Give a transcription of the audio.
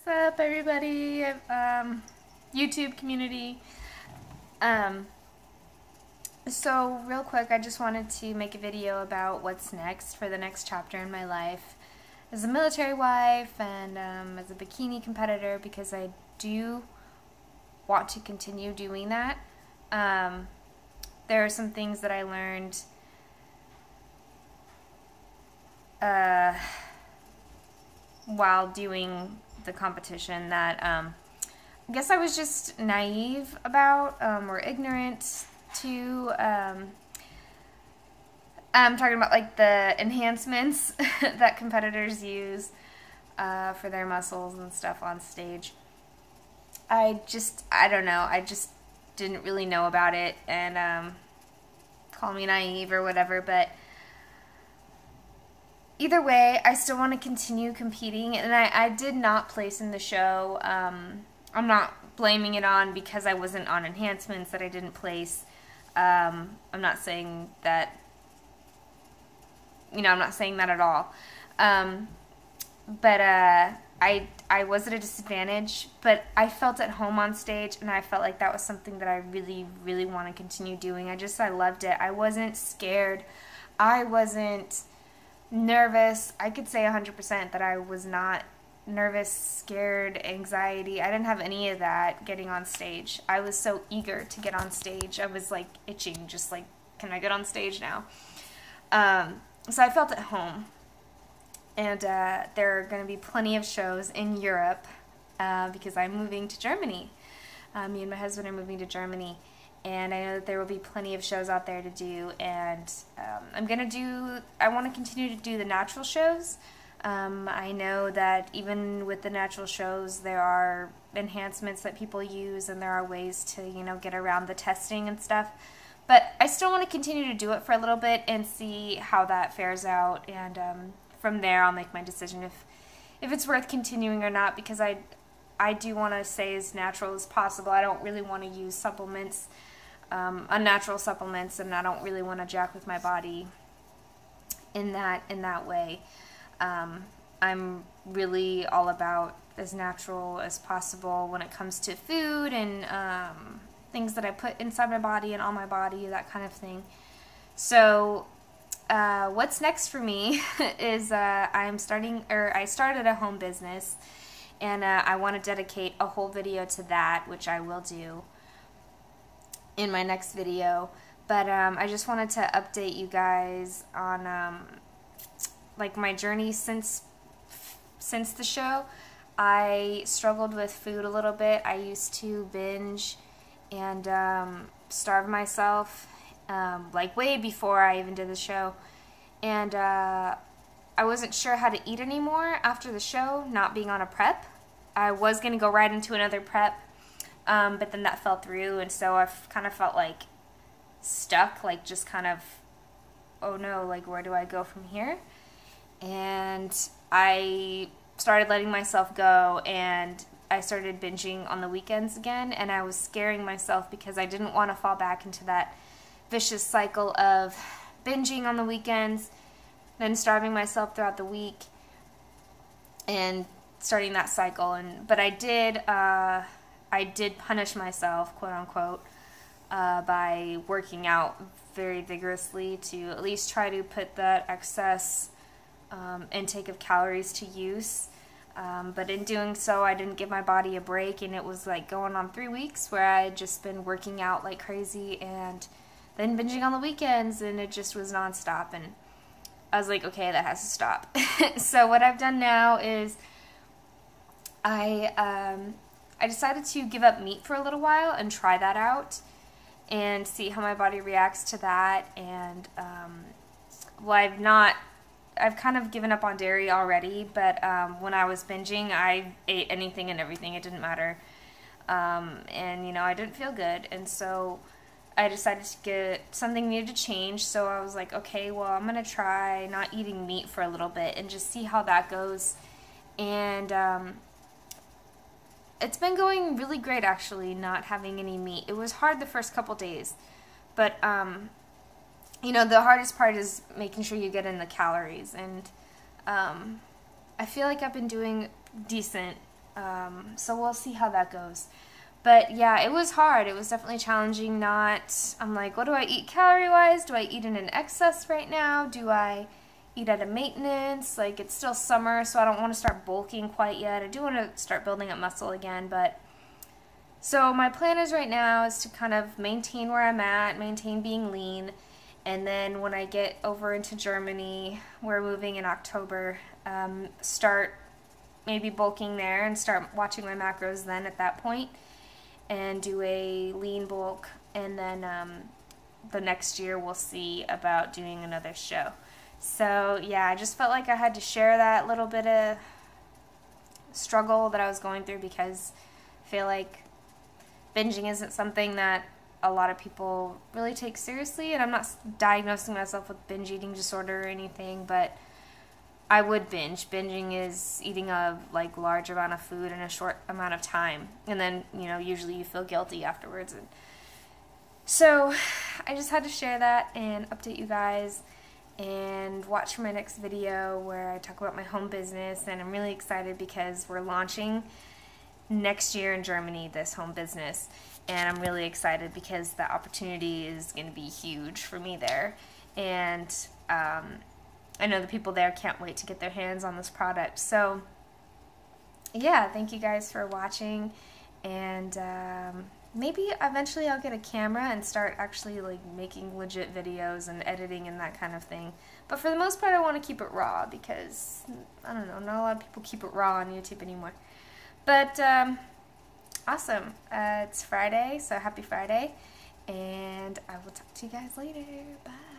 What's up, everybody? YouTube community. So real quick, I just wanted to make a video about what's next for the next chapter in my life as a military wife and as a bikini competitor, because I do want to continue doing that. There are some things that I learned while doing the competition that I guess I was just naive about or ignorant to. I'm talking about like the enhancements that competitors use for their muscles and stuff on stage. I don't know, I just didn't really know about it, and call me naive or whatever, but either way, I still want to continue competing, and I did not place in the show. I'm not blaming it on because I wasn't on enhancements that I didn't place. I'm not saying that, I'm not saying that at all. But I was at a disadvantage, but I felt at home on stage, and I felt like that was something that I really, really want to continue doing. I loved it. I wasn't scared. I wasn't nervous. I could say 100% that I was not nervous, scared, anxiety. I didn't have any of that getting on stage. I was so eager to get on stage. I was like itching, just like, can I get on stage now? So I felt at home. And there are going to be plenty of shows in Europe because I'm moving to Germany. Me and my husband are moving to Germany. And I know that there will be plenty of shows out there to do, and I want to continue to do the natural shows. I know that even with the natural shows, there are enhancements that people use, and there are ways to, get around the testing and stuff. But I still want to continue to do it for a little bit and see how that fares out, and from there I'll make my decision if it's worth continuing or not, because I do want to stay as natural as possible. I don't really want to use supplements, unnatural supplements, and I don't really want to jack with my body in that way. I'm really all about as natural as possible when it comes to food and things that I put inside my body and on my body, that kind of thing. So what's next for me is I started a home business, and I want to dedicate a whole video to that, which I will do in my next video. But I just wanted to update you guys on like my journey since the show. I struggled with food a little bit. I used to binge and starve myself like way before I even did the show, and I wasn't sure how to eat anymore after the show, not being on a prep. I was going to go right into another prep, but then that fell through, and so I've kind of felt like stuck, like just kind of, oh no, like where do I go from here? And I started letting myself go, and I started binging on the weekends again, and I was scaring myself because I didn't want to fall back into that vicious cycle of binging on the weekends, then starving myself throughout the week, and starting that cycle. But I did punish myself, quote unquote, by working out very vigorously to at least try to put that excess intake of calories to use. But in doing so, I didn't give my body a break, and it was like going on 3 weeks where I had just been working out like crazy and then binging on the weekends, and it just was nonstop. And I was like, okay, that has to stop. So what I've done now is I decided to give up meat for a little while and try that out and see how my body reacts to that. And well, I've kind of given up on dairy already, but when I was binging, I ate anything and everything. It didn't matter. And, I didn't feel good. And so I decided to get something needed to change. So I was like, okay, well, I'm going to try not eating meat for a little bit and just see how that goes. And it's been going really great, actually, not having any meat. It was hard the first couple days, but the hardest part is making sure you get in the calories, and I feel like I've been doing decent So we'll see how that goes. But yeah, it was hard. It was definitely challenging. I'm like, what do I eat calorie-wise? Do I eat in an excess right now? Do I eat at a maintenance? Like, it's still summer, so I don't want to start bulking quite yet. I do want to start building up muscle again, but so my plan is right now is to kind of maintain where I'm at, maintain being lean, and then when I get over into Germany, we're moving in October, start maybe bulking there and start watching my macros then at that point, and do a lean bulk, and then the next year we'll see about doing another show. So yeah, I just felt like I had to share that little bit of struggle that I was going through, because I feel like binging isn't something that a lot of people really take seriously, and I'm not diagnosing myself with binge eating disorder or anything, but I would binge. Binging is eating a large amount of food in a short amount of time, and then usually you feel guilty afterwards. And so I just had to share that and update you guys, and watch for my next video where I talk about my home business. And I'm really excited because we're launching next year in Germany, this home business, and I'm really excited because the opportunity is going to be huge for me there, and I know the people there can't wait to get their hands on this product. So yeah, thank you guys for watching, and maybe eventually I'll get a camera and start actually making legit videos and editing and that kind of thing. But for the most part, I want to keep it raw, because I don't know, not a lot of people keep it raw on YouTube anymore. But awesome. It's Friday, so happy Friday, and I will talk to you guys later. Bye.